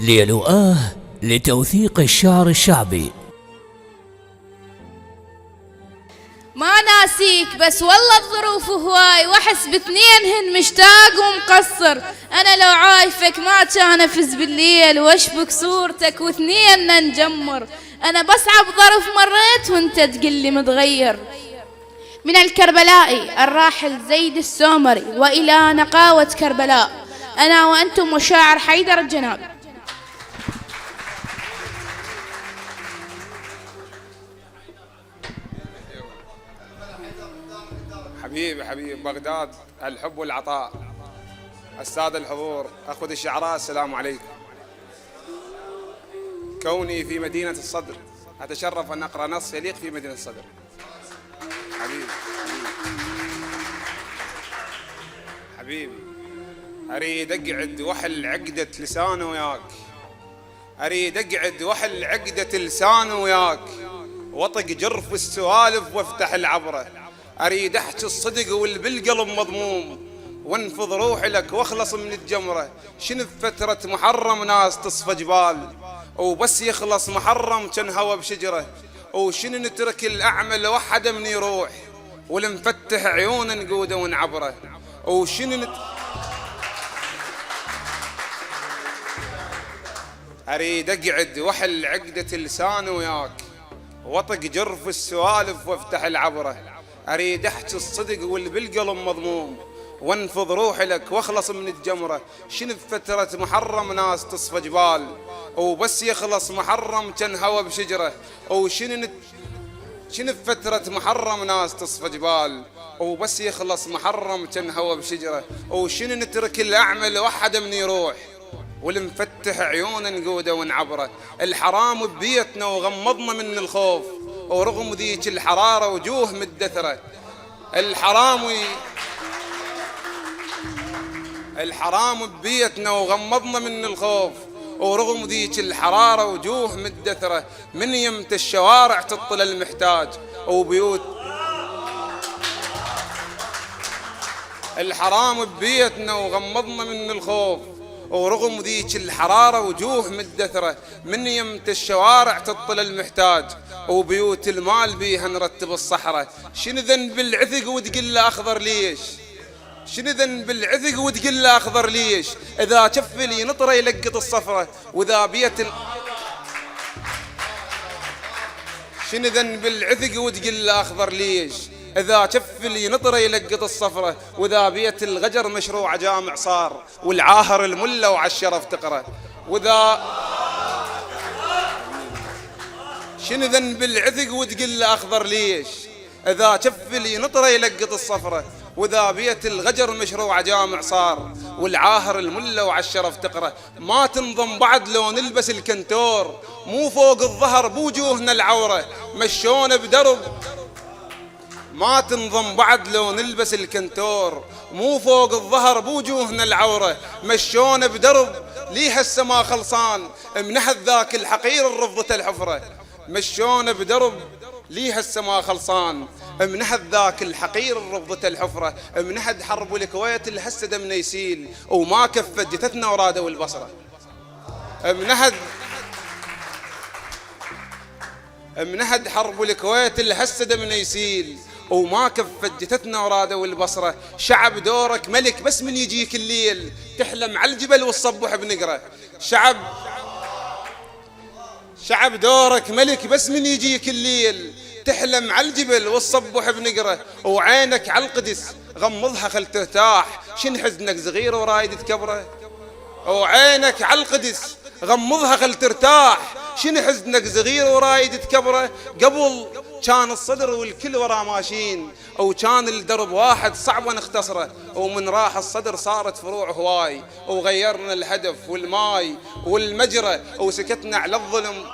ليلوآه لتوثيق الشعر الشعبي. ما ناسيك بس والله الظروف هواي، واحس باثنينهن مشتاق ومقصر. انا لو عايفك ما كان افز بالليل واشبك صورتك واثنيننا نجمر. انا بصعب ظرف مريت وانت تقلي متغير. من الكربلائي الراحل زيد السومري والى نقاوة كربلاء، انا وانتم وشاعر حيدر الجنابي. حبيبي بغداد، الحب والعطاء. السادة الحضور، أخوة الشعراء، السلام عليكم. كوني في مدينة الصدر أتشرف أن أقرأ نص يليق في مدينة الصدر. حبيبي أريد أقعد وحل عقدة لسان وياك، أريد أقعد وحل عقدة لسان وياك، وأطق جرف السوالف وافتح العبرة. أريد أحكي الصدق والبالقلب مضموم، وانفض روحي لك واخلص من الجمرة. شنو فترة محرم ناس تصفى جبال، وبس يخلص محرم كان هوا بشجرة. وشنو نترك الأعمى لوحده من يروح، والمفتح عيونه نقوده ونعبره. وشنو أريد أقعد وحل عقدة لسان وياك، واطق جرف السوالف وافتح العبرة. أريد أحكي الصدق والبالقلب مضموم، وانفض روحي لك واخلص من الجمرة. شنو بفترة محرم ناس تصفى جبال، وبس يخلص محرم كان هوا بشجرة. وشنو بفترة محرم ناس تصفى جبال، وبس يخلص محرم كان هوا بشجرة. وشنو نترك الأعمى لوحده من يروح، والمفتح عيونه نقوده ونعبره. الحرام ببيتنا وغمضنا من الخوف، ورغم ذيك الحرارة وجوه مدثرة. الحرام ببيتنا وغمضنا من الخوف، ورغم ذيك الحرارة وجوه مدثرة. من يمت الشوارع تطل المحتاج وبيوت. الحرام ببيتنا وغمضنا من الخوف، ورغم ذيك الحرارة وجوه مدثرة. من يمت الشوارع تطل المحتاج، وبيوت المال بيها نرتب الصحراء. شنو ذنب العثق وتقل أخضر ليش، شنو ذنب العثق وتقل أخضر ليش، إذا شف لي نطرة يلقط الصفرة وإذا بيت شنو ذنب العثق وتقل أخضر ليش، إذا شف لي نطرة يلقط الصفرة وإذا بيت الغجر مشروع جامع صار، والعاهر الملة وعالشرف تقرأ. وإذا شنو ذنب العثق وتقل أخضر ليش، إذا شف لي نطرة يلقط الصفرة وإذا بيت الغجر مشروع جامع صار، والعاهر الملة وعالشرف تقرأ. ما تنضم بعد لو نلبس الكنتور، مو فوق الظهر بوجوهنا العورة مشونا بدرب. ما تنضم بعد لو نلبس الكنتور، مو فوق الظهر بوجوهنا العورة مشونا بدرب. ليه هسه ما خلصان منحت ذاك الحقير الرفضة الحفرة. مشونا بدرب ليه هسه ما خلصان منحت ذاك الحقير الرفضة الحفرة. منحت حرب الكويت اللي هسه دمنا يسيل وما كفت جتتنا ورادوا البصرة. منحت حرب الكويت اللي هسه دمنا يسيل وما كفت جتتنا ورادوا البصرة. شعب دورك ملك بس من يجيك الليل تحلم على الجبل والصبح بنقرة. شعب دورك ملك بس من يجيك الليل تحلم على الجبل والصبح بنقرة. وعينك على القدس غمضها خل ترتاح، شن حزنك صغير ورايد تكبره. وعينك على القدس غمضها خل ترتاح، شن حزنك صغير ورايد تكبره. قبل كان الصدر والكل ورا ماشيين، او كان الدرب واحد صعب نختصره. ومن راح الصدر صارت فروع هواي، وغيرنا الهدف والماي والمجرى وسكتنا على الظلم.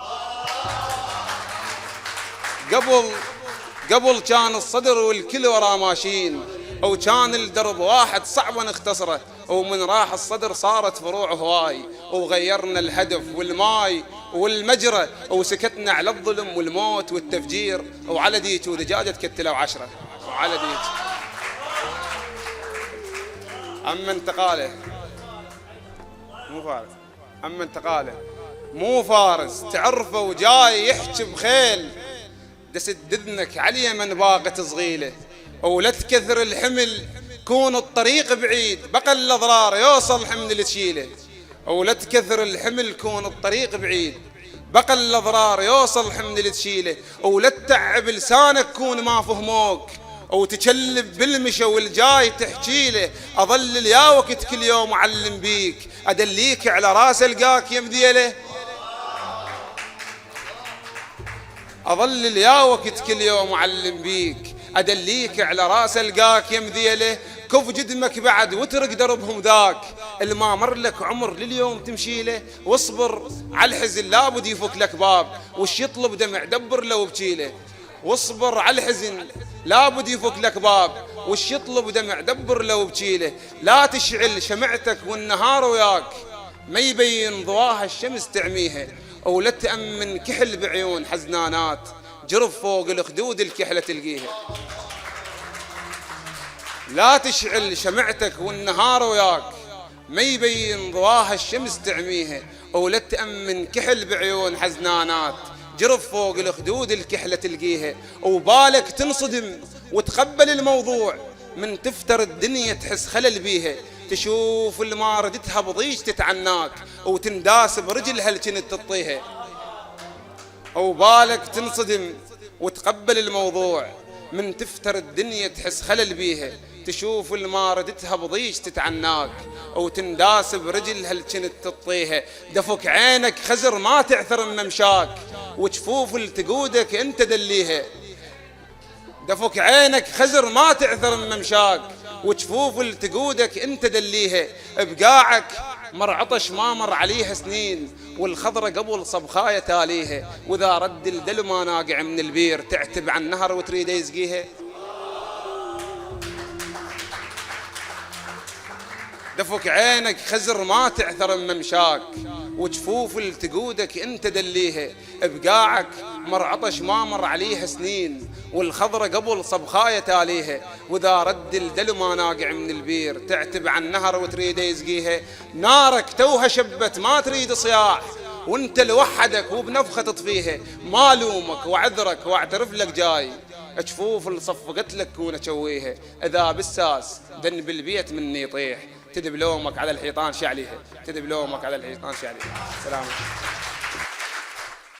قبل كان الصدر والكل ورا ماشيين، او كان الدرب واحد صعب نختصره. ومن راح الصدر صارت فروع هواي، وغيرنا الهدف والماي والمجرى وسكتنا على الظلم والموت والتفجير. وعلى ديك ودجاجة كتلوا 10 وعلى ديك. أما انتقاله مو فارق أما انت قاله مو فارس تعرفه وجاي يحكي بخيل، دسد اذنك على من باقت صغيله، ولا تكثر الحمل كون الطريق بعيد، بقى الاضرار يوصل حمل اللي تشيله، ولا تكثر الحمل كون الطريق بعيد، بقى الاضرار يوصل حمل اللي تشيله، ولا تتعب لسانك كون ما فهموك، وتكلب بالمشى والجاي تحكيله، اظل يا وقت كل يوم اعلم بيك، ادليك على راس القاك يا مذيله، اظل يا وقت كل يوم اعلم بيك، ادليك على راس القاك يا مذيله، كف جدمك بعد واترك دربهم ذاك، اللي ما مر لك عمر لليوم تمشي له، واصبر على الحزن لابد يفك لك باب، وش يطلب دمع دبر لو بجيله، واصبر على الحزن لابد يفك لك باب، وش يطلب دمع دبر لو بجيله، لا تشعل شمعتك والنهار وياك، ما يبين ضواها الشمس تعميها، ولا تأمن كحل بعيون حزنانات، جرف فوق الخدود الكحلة تلقيها، لا تشعل شمعتك والنهار وياك، ما يبين ضواها الشمس تعميها، ولا تأمن كحل بعيون حزنانات، جرف فوق الخدود الكحلة تلقيها، وبالك تنصدم وتقبل الموضوع، من تفتر الدنيا تحس خلل بيها، تشوف اللي ما ردتها بضيج تتعناك، وتنداس برجلها اللي كنت تطيها، وبالك تنصدم وتقبل الموضوع، من تفتر الدنيا تحس خلل بيها، تشوف اللي ما ردتها بضيج تتعناك، وتنداس برجلها اللي كنت تطيها، دفك عينك خزر ما تعثر من ممشاك، وجفوف اللي تقودك انت دليها، دفك عينك خزر ما تعثر من ممشاك، وجفوف اللي تقودك انت دليها، بقاعك مر عطش ما مر عليها سنين، والخضرة قبل صبخاية تاليها، واذا رد الدلو ما ناقع من البير، تعتب عن نهر وتريد يسقيها، دفك عينك خزر ما تعثر من ممشاك، وجفوف اللي تقودك انت دليها، بقاعك مر عطش ما مر عليها سنين، والخضرة قبل صبخاية تاليها، واذا رد الدلو ما ناقع من البير، تعتب عن نهر وتريد يسقيها، نارك توها شبت ما تريد صياح، وانت لوحدك وبنفخة تطفيها، ما لومك وعذرك واعترف لك جاي، جفوف اللي صفقت لك كون اشويها، اذا بالساس دن بالبيت مني يطيح، تدب لومك على الحيطان شعليها، تدب لومك على الحيطان شعليها. سلام.